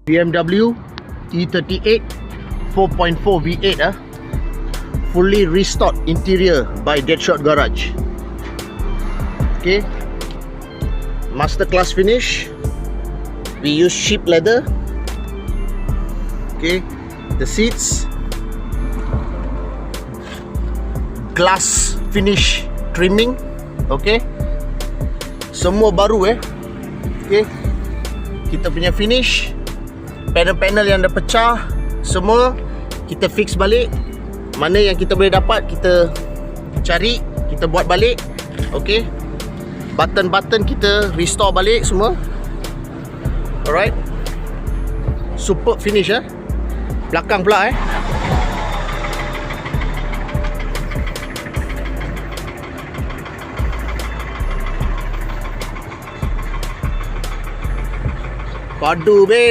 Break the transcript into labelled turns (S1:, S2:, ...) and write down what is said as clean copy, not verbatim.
S1: BMW E38 4.4 V8 fully restored interior by Deadshot Garage. Okay, masterclass finish. We use sheep leather. Okay, the seats, glass finish trimming. Okay, semua baru Okay, kita punya finish, panel-panel yang dah pecah semua kita fix balik. Mana yang kita boleh dapat kita cari, kita buat balik. Okay, button-button kita restore balik semua. Alright, superb finish belakang pula padu be.